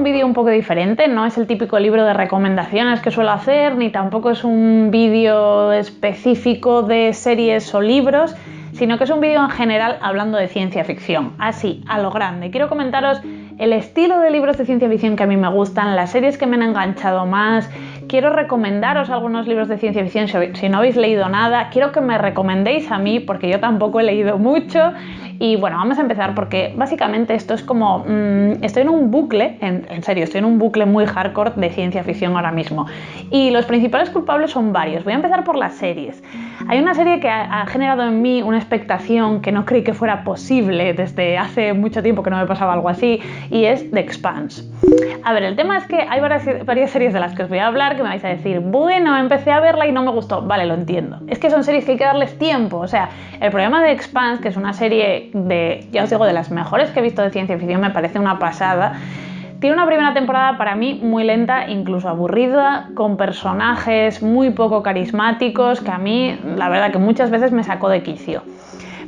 vídeo un poco diferente, no es el típico libro de recomendaciones que suelo hacer, ni tampoco es un vídeo específico de series o libros, sino que es un vídeo en general hablando de ciencia ficción, así, a lo grande. Quiero comentaros el estilo de libros de ciencia ficción que a mí me gustan, las series que me han enganchado más. Quiero recomendaros algunos libros de ciencia ficción si no habéis leído nada. Quiero que me recomendéis a mí porque yo tampoco he leído mucho. Y bueno, vamos a empezar porque básicamente esto es como... estoy en un bucle, en serio, estoy en un bucle muy hardcore de ciencia ficción ahora mismo. Y los principales culpables son varios. Voy a empezar por las series. Hay una serie que ha generado en mí una expectación que no creí que fuera posible desde hace mucho tiempo que no me pasaba algo así, y es The Expanse. A ver, el tema es que hay varias series de las que os voy a hablar que me vais a decir, bueno, empecé a verla y no me gustó. Vale, lo entiendo. Es que son series que hay que darles tiempo. O sea, el problema de The Expanse, que es una serie ya os digo, de las mejores que he visto de ciencia ficción, me parece una pasada. Tiene una primera temporada para mí muy lenta, incluso aburrida, con personajes muy poco carismáticos, que a mí, la verdad, que muchas veces me sacó de quicio.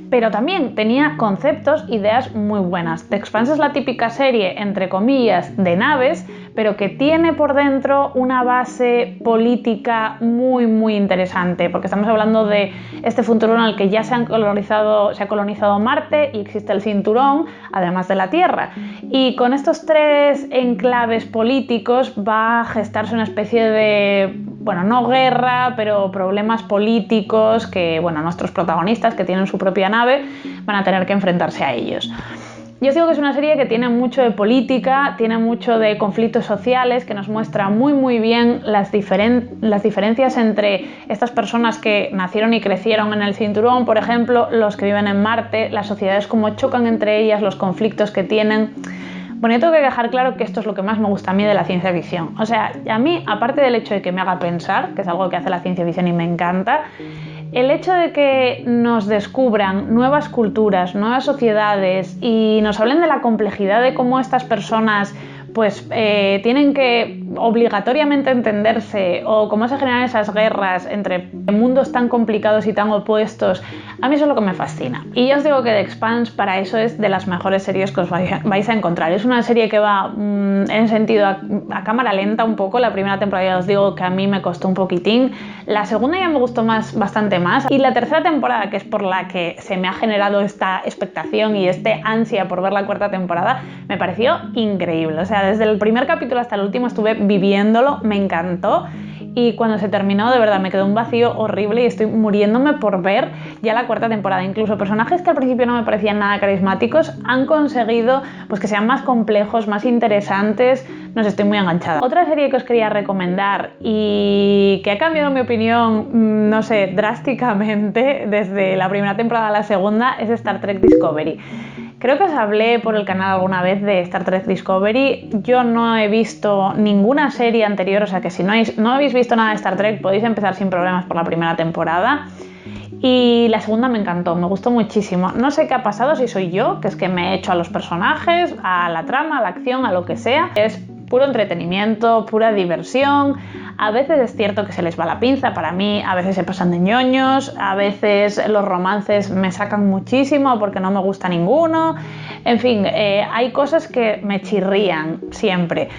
Pero también tenía conceptos, ideas muy buenas. The Expanse es la típica serie, entre comillas, de naves, pero que tiene por dentro una base política muy, muy interesante, porque estamos hablando de este futuro en el que ya se ha colonizado Marte y existe el cinturón, además de la Tierra. Y con estos tres enclaves políticos va a gestarse una especie de, bueno, no guerra, pero problemas políticos que, bueno, nuestros protagonistas, que tienen su propia nave, van a tener que enfrentarse a ellos. Yo os digo que es una serie que tiene mucho de política, tiene mucho de conflictos sociales, que nos muestra muy muy bien las diferencias entre estas personas que nacieron y crecieron en el cinturón, por ejemplo, los que viven en Marte, las sociedades cómo chocan entre ellas, los conflictos que tienen. Bueno, yo tengo que dejar claro que esto es lo que más me gusta a mí de la ciencia ficción. O sea, a mí, aparte del hecho de que me haga pensar, que es algo que hace la ciencia ficción y me encanta, el hecho de que nos descubran nuevas culturas, nuevas sociedades y nos hablen de la complejidad de cómo estas personas pues tienen que obligatoriamente entenderse, o cómo se generan esas guerras entre mundos tan complicados y tan opuestos, a mí eso es lo que me fascina. Y ya os digo que The Expanse para eso es de las mejores series que os vais a encontrar. Es una serie que va en sentido a cámara lenta un poco. La primera temporada ya os digo que a mí me costó un poquitín. La segunda ya me gustó bastante más. Y la tercera temporada, que es por la que se me ha generado esta expectación y este ansia por ver la cuarta temporada, me pareció increíble. O sea, desde el primer capítulo hasta el último estuve viviéndolo, me encantó. Y cuando se terminó, de verdad, me quedó un vacío horrible y estoy muriéndome por ver ya la cuarta temporada. Incluso personajes que al principio no me parecían nada carismáticos han conseguido pues, que sean más complejos, más interesantes. No sé, estoy muy enganchada. Otra serie que os quería recomendar y que ha cambiado mi opinión, no sé, drásticamente desde la primera temporada a la segunda es Star Trek Discovery. Creo que os hablé por el canal alguna vez de Star Trek Discovery. Yo no he visto ninguna serie anterior, o sea que si no habéis visto nada de Star Trek podéis empezar sin problemas por la primera temporada. Y la segunda me encantó, me gustó muchísimo. No sé qué ha pasado, si soy yo, que es que me he hecho a los personajes, a la trama, a la acción, a lo que sea. Es puro entretenimiento, pura diversión. A veces es cierto que se les va la pinza, para mí a veces se pasan de ñoños, a veces los romances me sacan muchísimo porque no me gusta ninguno. En fin, hay cosas que me chirrían siempre.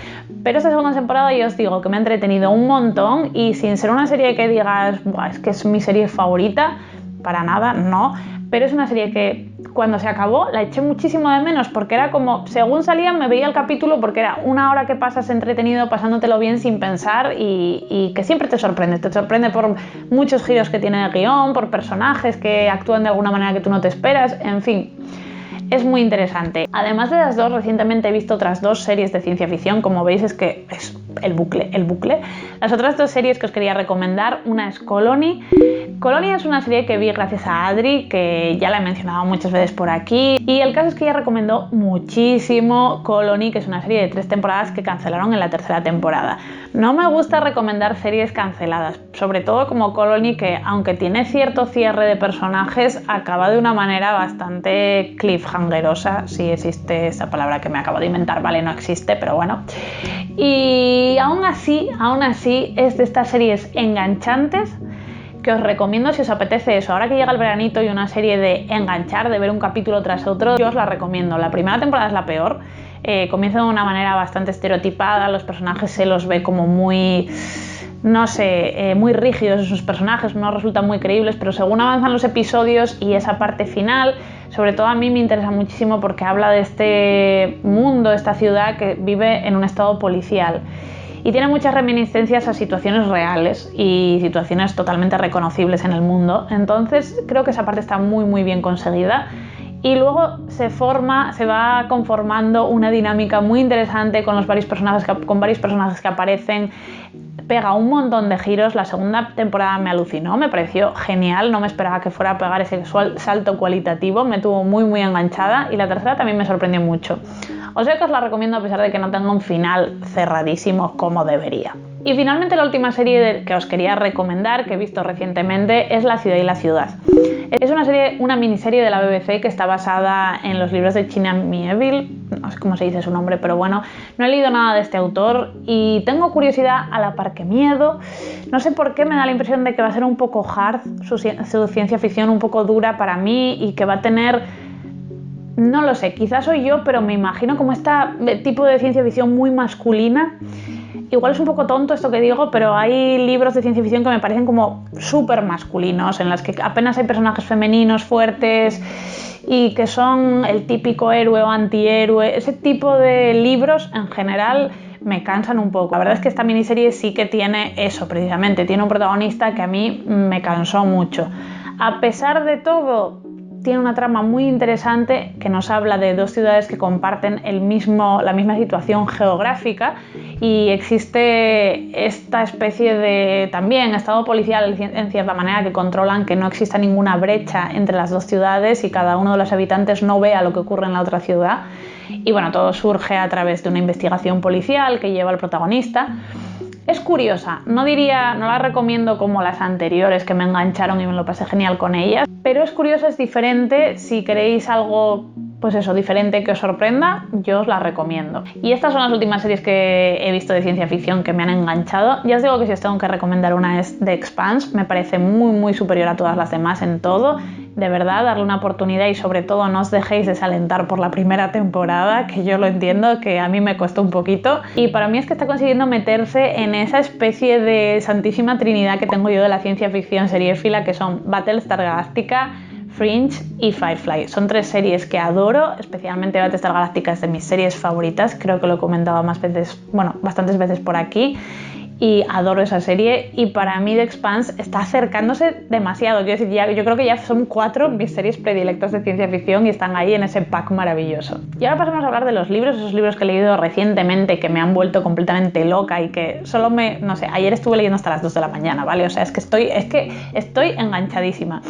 Pero esta segunda temporada yo os digo que me ha entretenido un montón y sin ser una serie que digas, es que es mi serie favorita, para nada, no. Pero es una serie que cuando se acabó la eché muchísimo de menos porque era como, según salía me veía el capítulo porque era una hora que pasas entretenido, pasándotelo bien sin pensar y que siempre te sorprende por muchos giros que tiene el guión, por personajes que actúan de alguna manera que tú no te esperas, en fin. Es muy interesante. Además de las dos, recientemente he visto otras dos series de ciencia ficción. Como veis es que es el bucle. Las otras dos series que os quería recomendar, una es Colony. Colony es una serie que vi gracias a Adri, que ya la he mencionado muchas veces por aquí. Y el caso es que ella recomendó muchísimo Colony, que es una serie de 3 temporadas que cancelaron en la tercera temporada. No me gusta recomendar series canceladas, sobre todo como Colony, que aunque tiene cierto cierre de personajes, acaba de una manera bastante cliffhangerosa, si existe esa palabra que me acabo de inventar, vale, no existe, pero bueno. Y aún así es de estas series enganchantes que os recomiendo si os apetece eso. Ahora que llega el veranito y una serie de enganchar, de ver un capítulo tras otro, yo os la recomiendo. La primera temporada es la peor, Comienza de una manera bastante estereotipada, los personajes se los ve como muy, no sé, muy rígidos sus personajes, no resultan muy creíbles, pero según avanzan los episodios y esa parte final, sobre todo a mí me interesa muchísimo porque habla de este mundo, esta ciudad que vive en un estado policial. Y tiene muchas reminiscencias a situaciones reales y situaciones totalmente reconocibles en el mundo. Entonces creo que esa parte está muy bien conseguida. Y luego se va conformando una dinámica muy interesante con varios personajes que aparecen. Pega un montón de giros. La segunda temporada me alucinó, me pareció genial, no me esperaba que fuera a pegar ese salto cualitativo, me tuvo muy enganchada, y la tercera también me sorprendió mucho. O sea que os la recomiendo a pesar de que no tenga un final cerradísimo como debería. Y finalmente la última serie que os quería recomendar, que he visto recientemente, es La ciudad y la ciudad. Es una miniserie de la BBC que está basada en los libros de China Miéville, no sé cómo se dice su nombre, pero bueno, no he leído nada de este autor y tengo curiosidad a la par que miedo. No sé por qué me da la impresión de que va a ser un poco hard su ciencia ficción, un poco dura para mí, y que va a tener... No lo sé, quizás soy yo, pero me imagino como este tipo de ciencia ficción muy masculina. Igual es un poco tonto esto que digo, pero hay libros de ciencia ficción que me parecen como súper masculinos, en los que apenas hay personajes femeninos fuertes y que son el típico héroe o antihéroe. Ese tipo de libros en general me cansan un poco. La verdad es que esta miniserie sí que tiene eso, precisamente. Tiene un protagonista que a mí me cansó mucho. A pesar de todo, tiene una trama muy interesante que nos habla de dos ciudades que comparten la misma situación geográfica, y existe esta especie de también estado policial en cierta manera que controlan que no exista ninguna brecha entre las dos ciudades y cada uno de los habitantes no vea lo que ocurre en la otra ciudad. Y bueno, todo surge a través de una investigación policial que lleva al protagonista. Es curiosa, no la recomiendo como las anteriores que me engancharon y me lo pasé genial con ellas, pero es curiosa, es diferente. Si queréis algo, pues eso, diferente que os sorprenda, yo os la recomiendo. Y estas son las últimas series que he visto de ciencia ficción que me han enganchado. Ya os digo que si os tengo que recomendar una es The Expanse, me parece muy superior a todas las demás en todo. De verdad, darle una oportunidad y sobre todo no os dejéis desalentar por la primera temporada, que yo lo entiendo, que a mí me costó un poquito. Y para mí es que está consiguiendo meterse en esa especie de santísima trinidad que tengo yo de la ciencia ficción seriéfila, que son Battlestar Galactica, Fringe y Firefly. Son tres series que adoro, especialmente Battlestar Galactica es de mis series favoritas, creo que lo he comentado bastantes veces por aquí. Y adoro esa serie, y para mí The Expanse está acercándose demasiado. Quiero decir, yo creo que ya son 4 mis series predilectas de ciencia ficción y están ahí en ese pack maravilloso. Y ahora pasamos a hablar de los libros, esos libros que he leído recientemente que me han vuelto completamente loca y que solo no sé, ayer estuve leyendo hasta las 2 de la mañana, ¿vale? O sea, es que estoy enganchadísima.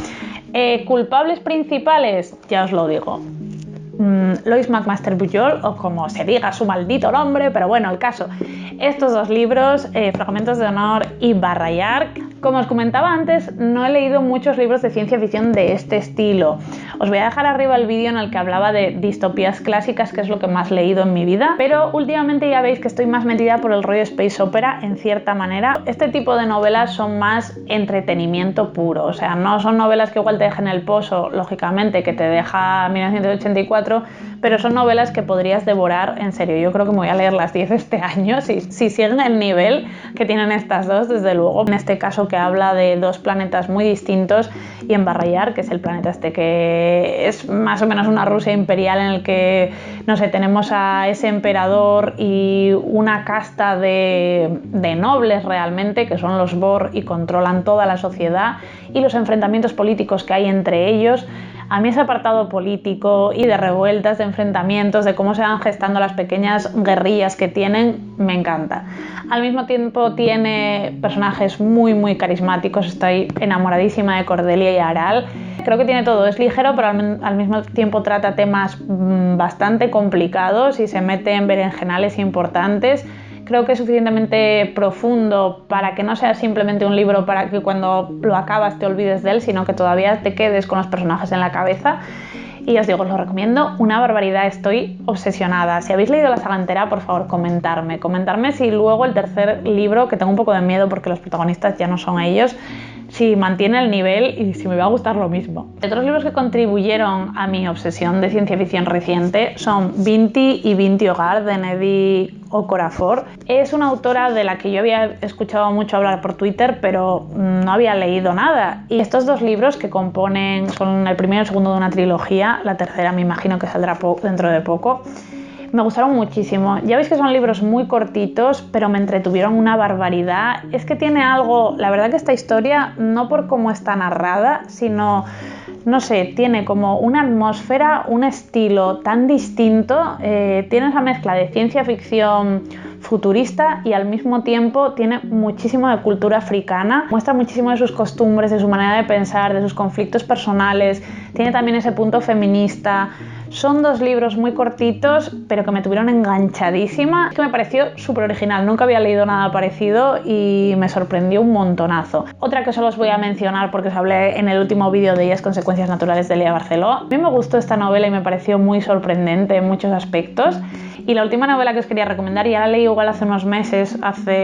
Culpables principales, ya os lo digo. Lois McMaster Bujold, o como se diga su maldito nombre, pero bueno, el caso. Estos dos libros, Fragmentos de Honor y Barrayar. Como os comentaba antes, no he leído muchos libros de ciencia ficción de este estilo. Os voy a dejar arriba el vídeo en el que hablaba de distopías clásicas, que es lo que más he leído en mi vida, pero últimamente ya veis que estoy más metida por el rollo space opera en cierta manera. Este tipo de novelas son más entretenimiento puro, o sea, no son novelas que igual te dejen el pozo, lógicamente, que te deja 1984, pero son novelas que podrías devorar en serio. Yo creo que me voy a leer las 10 este año, si siguen el nivel que tienen estas dos, desde luego. En este caso, que habla de dos planetas muy distintos, y en Barrayar, que es el planeta este que es más o menos una Rusia imperial, en el que, no sé, tenemos a ese emperador y una casta de nobles realmente, que son los Borg, y controlan toda la sociedad, y los enfrentamientos políticos que hay entre ellos. A mí ese apartado político y de revueltas, de enfrentamientos, de cómo se van gestando las pequeñas guerrillas que tienen, me encanta. Al mismo tiempo tiene personajes muy carismáticos, estoy enamoradísima de Cordelia y Aral. Creo que tiene todo, es ligero, pero al mismo tiempo trata temas bastante complicados y se mete en berenjenales importantes. Creo que es suficientemente profundo para que no sea simplemente un libro para que cuando lo acabas te olvides de él, sino que todavía te quedes con los personajes en la cabeza. Y os digo, os lo recomiendo una barbaridad, estoy obsesionada. Si habéis leído la saga entera, por favor, comentarme si luego el tercer libro, que tengo un poco de miedo porque los protagonistas ya no son ellos, si mantiene el nivel y si me va a gustar lo mismo. Otros libros que contribuyeron a mi obsesión de ciencia ficción reciente son Vinti y Vinti Hogar de Nnedi Okorafor. Es una autora de la que yo había escuchado mucho hablar por Twitter, pero no había leído nada. Y estos dos libros que componen, son el primero y el segundo de una trilogía, la tercera me imagino que saldrá dentro de poco, me gustaron muchísimo. Ya veis que son libros muy cortitos, pero me entretuvieron una barbaridad. Es que tiene algo, la verdad que esta historia, no por cómo está narrada, sino, no sé, tiene como una atmósfera, un estilo tan distinto, tiene esa mezcla de ciencia ficción futurista y al mismo tiempo tiene muchísimo de cultura africana, muestra muchísimo de sus costumbres, de su manera de pensar, de sus conflictos personales, tiene también ese punto feminista. Son dos libros muy cortitos, pero que me tuvieron enganchadísima. Es que me pareció súper original, nunca había leído nada parecido y me sorprendió un montonazo. Otra que solo os voy a mencionar porque os hablé en el último vídeo de ellas, Consecuencias Naturales de Lea Barceló. A mí me gustó esta novela y me pareció muy sorprendente en muchos aspectos. Y la última novela que os quería recomendar, ya la leí igual hace unos meses,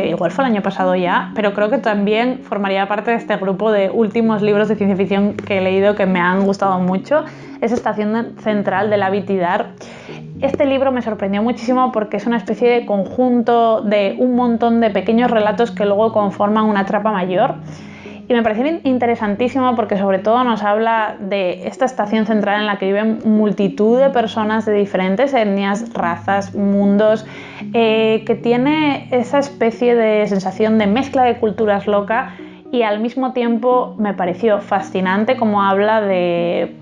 igual fue el año pasado ya, pero creo que también formaría parte de este grupo de últimos libros de ciencia ficción que he leído que me han gustado mucho. Es Estación Central de Lavi Tidhar. Este libro me sorprendió muchísimo porque es una especie de conjunto de un montón de pequeños relatos que luego conforman una trama mayor. Y me pareció interesantísimo porque sobre todo nos habla de esta estación central en la que viven multitud de personas de diferentes etnias, razas, mundos, que tiene esa especie de sensación de mezcla de culturas loca y al mismo tiempo me pareció fascinante cómo habla de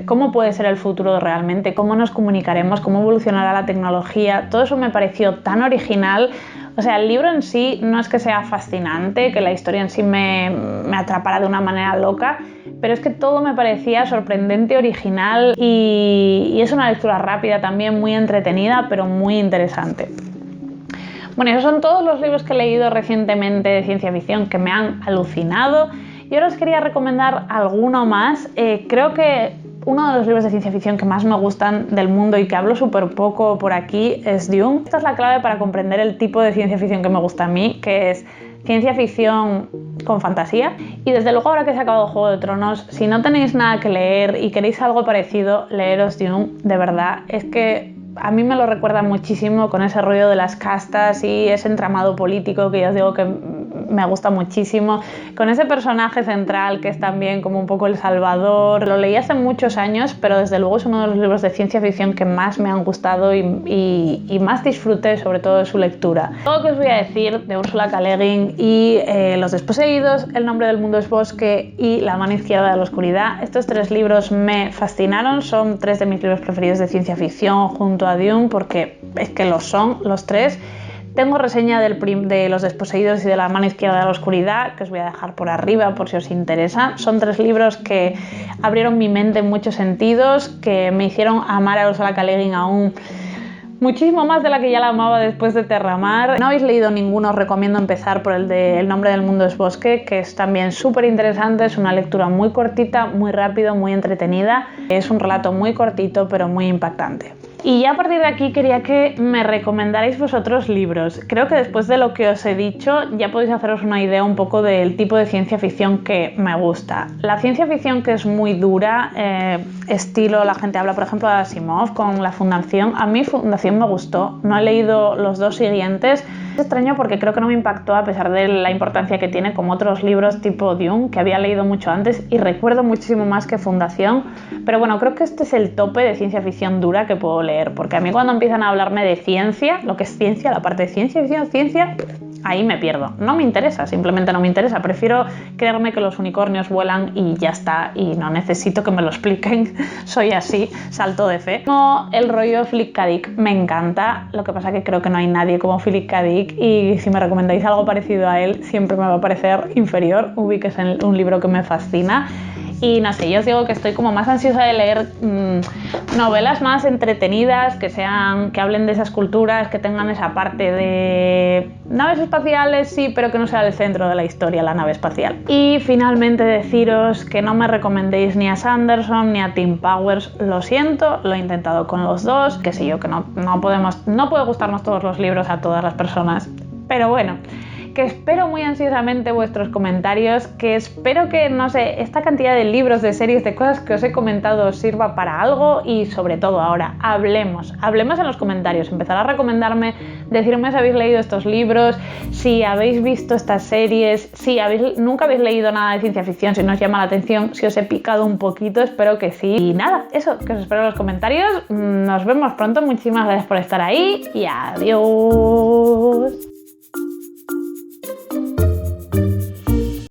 cómo puede ser el futuro realmente, cómo nos comunicaremos, cómo evolucionará la tecnología. Todo eso me pareció tan original. O sea, el libro en sí no es que sea fascinante, que la historia en sí me atrapara de una manera loca, pero es que todo me parecía sorprendente, original y es una lectura rápida también, muy entretenida, pero muy interesante. Bueno, esos son todos los libros que he leído recientemente de ciencia ficción que me han alucinado. Y ahora os quería recomendar alguno más. Creo que uno de los libros de ciencia ficción que más me gustan del mundo y que hablo súper poco por aquí es Dune. Esta es la clave para comprender el tipo de ciencia ficción que me gusta a mí, que es ciencia ficción con fantasía. Y desde luego ahora que se ha acabado Juego de Tronos, si no tenéis nada que leer y queréis algo parecido, leeros Dune, de verdad. Es que a mí me lo recuerda muchísimo con ese rollo de las castas y ese entramado político que ya os digo que me gusta muchísimo, con ese personaje central que es también como un poco el salvador. Lo leí hace muchos años, pero desde luego es uno de los libros de ciencia ficción que más me han gustado y más disfruté sobre todo de su lectura. Todo lo que os voy a decir de Ursula K. Le Guin y Los Desposeídos, El nombre del mundo es bosque y La mano izquierda de la oscuridad, estos tres libros me fascinaron, son tres de mis libros preferidos de ciencia ficción junto a Dune porque es que lo son los tres. Tengo reseña de Los Desposeídos y de La mano izquierda de la oscuridad, que os voy a dejar por arriba por si os interesa. Son tres libros que abrieron mi mente en muchos sentidos, que me hicieron amar a Ursula K. Le Guin aún muchísimo más de la que ya la amaba después de Terramar. No habéis leído ninguno, os recomiendo empezar por el de El nombre del mundo es bosque, que es también súper interesante, es una lectura muy cortita, muy rápido, muy entretenida. Es un relato muy cortito pero muy impactante. Y ya a partir de aquí quería que me recomendarais vosotros libros. Creo que después de lo que os he dicho ya podéis haceros una idea un poco del tipo de ciencia ficción que me gusta. La ciencia ficción que es muy dura, estilo, la gente habla por ejemplo de Asimov con La Fundación. A mí Fundación me gustó, no he leído los dos siguientes. Es extraño porque creo que no me impactó a pesar de la importancia que tiene como otros libros tipo Dune, que había leído mucho antes y recuerdo muchísimo más que Fundación. Pero bueno, creo que este es el tope de ciencia ficción dura que puedo leer, porque a mí cuando empiezan a hablarme de ciencia, lo que es ciencia, la parte de ciencia ficción, ciencia, ahí me pierdo. No me interesa, simplemente no me interesa. Prefiero creerme que los unicornios vuelan y ya está, y no necesito que me lo expliquen. Soy así, salto de fe. Como el rollo Philip K. Dick me encanta, lo que pasa que creo que no hay nadie como Philip K. Dick y si me recomendáis algo parecido a él siempre me va a parecer inferior. Ubi, que es un libro que me fascina. Y no sé, yo os digo que estoy como más ansiosa de leer novelas más entretenidas, que hablen de esas culturas, que tengan esa parte de naves espaciales, sí, pero que no sea el centro de la historia, la nave espacial. Y finalmente deciros que no me recomendéis ni a Sanderson ni a Tim Powers, lo siento, lo he intentado con los dos, que sé yo, que no puede gustarnos todos los libros a todas las personas, pero bueno. que espero muy ansiosamente vuestros comentarios, que espero que, no sé, esta cantidad de libros, de series, de cosas que os he comentado os sirva para algo y sobre todo ahora, hablemos en los comentarios, empezar a recomendarme, decirme si habéis leído estos libros, si habéis visto estas series, si nunca habéis leído nada de ciencia ficción, si no os llama la atención, si os he picado un poquito, espero que sí. Y nada, eso, que os espero en los comentarios, nos vemos pronto, muchísimas gracias por estar ahí y adiós.